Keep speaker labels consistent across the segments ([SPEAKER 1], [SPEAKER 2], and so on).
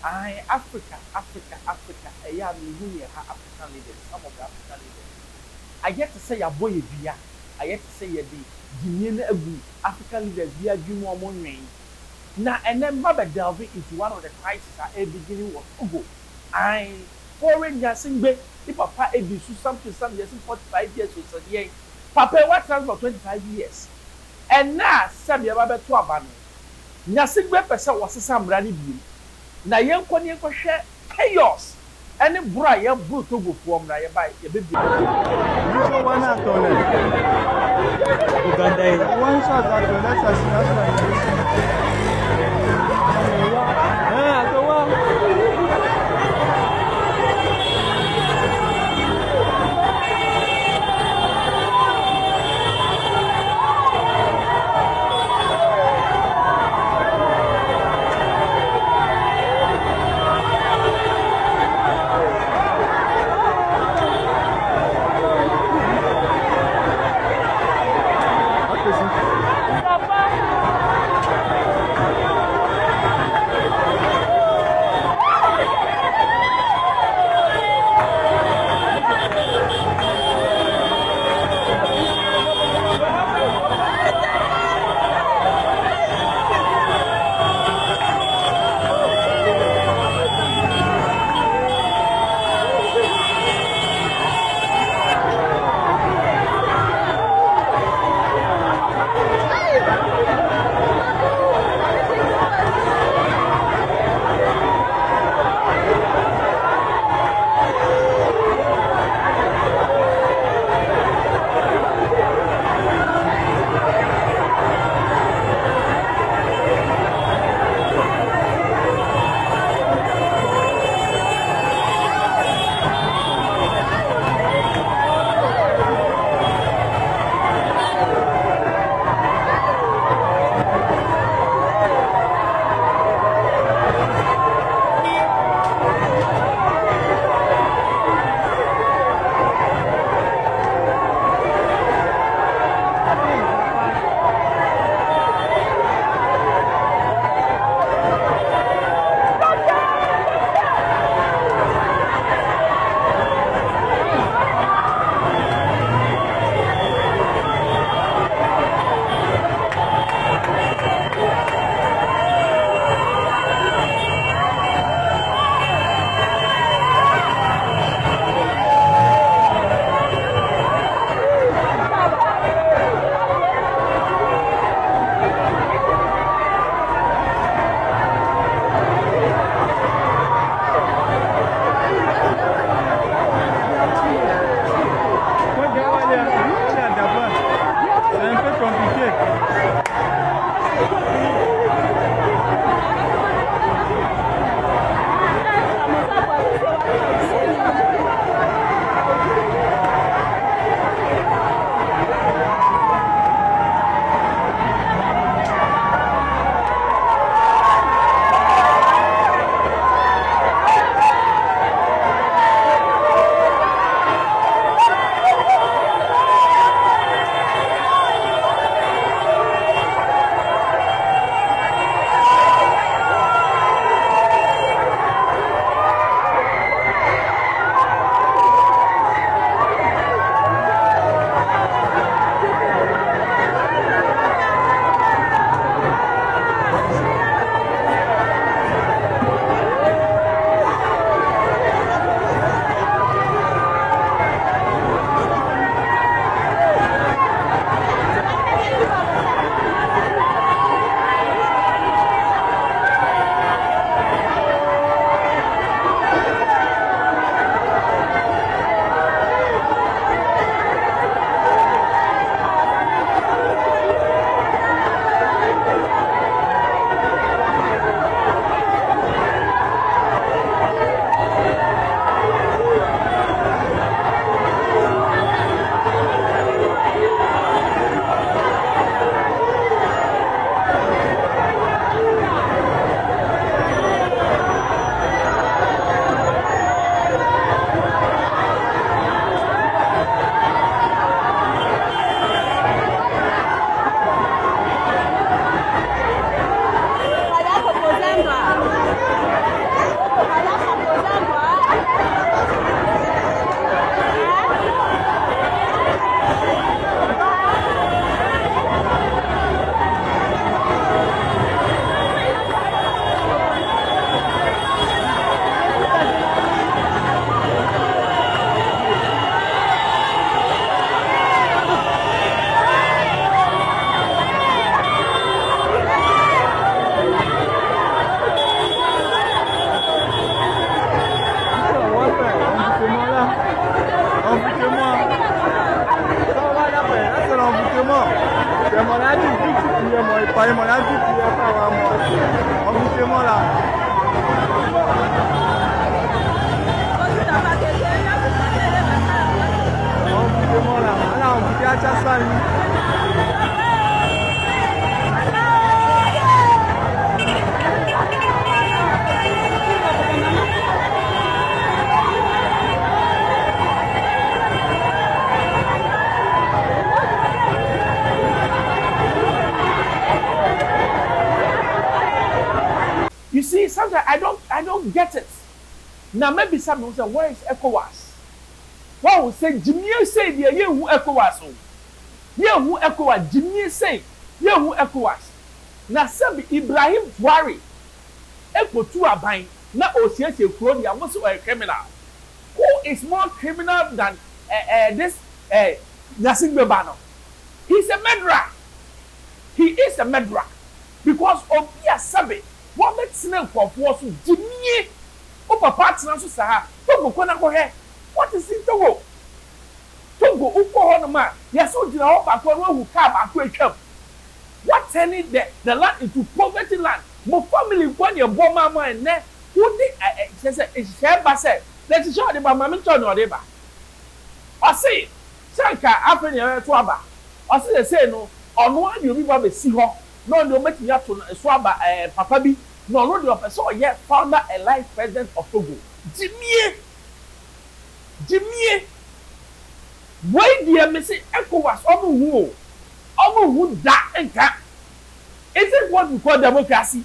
[SPEAKER 1] Africa. Yeah, we have African leaders. Some of the African leaders. I get to say a boy via. I get to say a the Guinean African leaders via Jumo Money. Now and then Baba delving into one of the crises at a beginning was Togo. I foreign Yasin Bay, if Papa Ebi something 45 years or so. Yeah, Papa what trans for 25 years. And now Sabia Baba to Abano. Yasin Bay person was some brandy beam. Na yen ko ne ko hwe chaos ene bra ye bro Togo fo mra ye ba ye bebi
[SPEAKER 2] So one act on it. Uganda. One shot at the next assassination. Go on. mon a dit qu'il est pas vraiment. On vous demande là. On vous demande là. Alors, on vous dit à ça.
[SPEAKER 1] You see, sometimes I don't get it. Now maybe someone will say, where is ECOWAS? One will say, Jimmy say the year who ECOWAS. Yeah, who ECOWAS? Jimmy say, yeah, who ECOWAS. Now Sabi Ibrahim Buhari, Eko to a bind, not OCS Crony, and also a criminal. Who is more criminal than this Nassim Bebano? He's a murderer. He is a murderer. Because of Bia Sabi. What makes them for so Jimmy? Oh, papa, so Saha, Togo, Konakohe. What is in Togo? Togo, Uko, yes, so did all back who come back to a camp. What turning the land into poverty land? More family, when your bomb mama and net, who did a share basset? Let's show the Mamamiton or Deba. I say, Sanka, happen your twaba. I say, no, on one you remember see her. No make me up to swaba papa bi no the person yet founder a life president of Togo. Jimmy why dear Missy ECOWAS omu who that enka. Is it what we call democracy?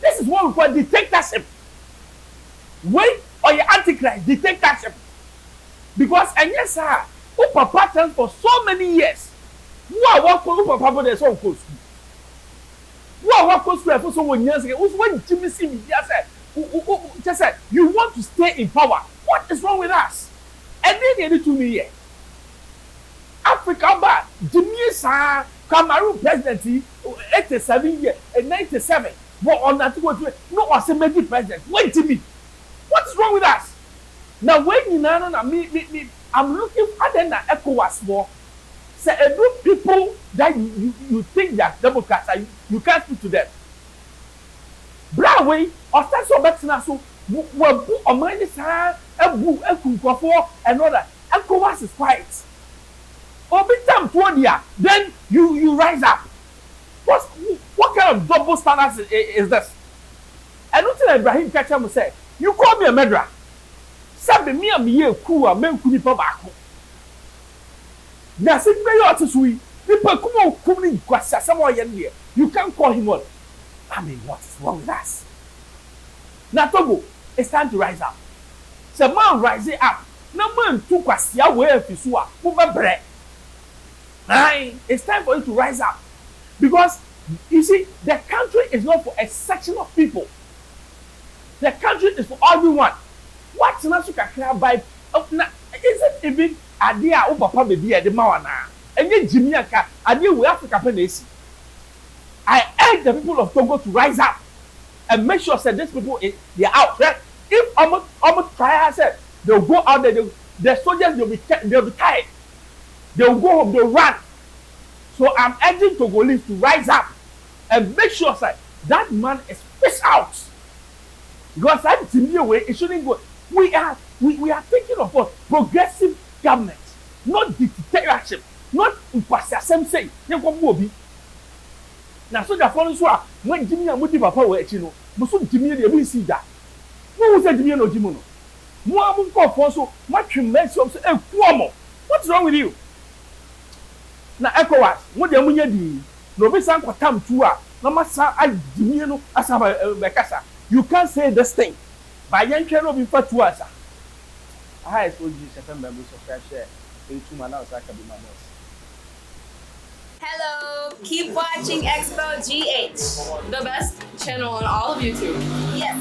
[SPEAKER 1] This is what we call dictatorship. Wait or your antichrist dictatorship. Because and yes sir, who papa stands for so many years. Who are what papa they so close. What goes to so 1 year ago? When Jimmy see me, just said, you want to stay in power. What is wrong with us? And then they to me here. Africa, but Jimmy Sa Cameroon presidency, 87 years and 97. But on that, no, I say, make president. Wait to me. What is wrong with us? Now, when you know, I'm looking at them at ECOWAS war. Say a group people that you think that Democrats are, you can't speak to them. Broadway, or that's so better now. So, we'll put a minus a boo, a cook and all that. ECOWAS is quiet. Or be time to then you rise up. What kind of double standards is this? And not till Ibrahim Kacham say, you call me a murderer. Sabi me a me cool, a man could be back. That's it, very artistry. People come in, someone here. You can't call him what? I mean, what's wrong with us? Now, Togo, it's time to rise up. So, man, rising up. No man took us your way of Fisua, move a bread. Aye, it's time for you to rise up. Because, you see, the country is not for a section of people. The country is for everyone. What's not to clear by? Isn't even idea of papa baby at the Mawana. And yet, Jimmy, idea we Africa penesi. I urge the people of Togo to rise up and make sure that these people they are out. Right? If almost try, I said they'll go out there. The soldiers they'll be tired. They'll go home. They'll run. So I'm urging Togolese to rise up and make sure that man is fished out. Because that Jimmy way it shouldn't go. We are thinking of what progressive government, not dictatorship, not impartial. Say, you come Mobi. Now, so the following so when Jimmy and Muti Papa were at you know, but so Jimmy we see that. Who was that Jimmy or Jimono? More call for so much mess of a formal. What's wrong with you? Now, ECOWAS, what the Munya di, no be sang for time to no matter I Jimmy as a you can't say this thing. By young channel before to us. I told you, certain members of Fresh Air, into my house, I can be my nurse.
[SPEAKER 3] Hello, keep watching Expo GH, the best channel on all of YouTube. Yes.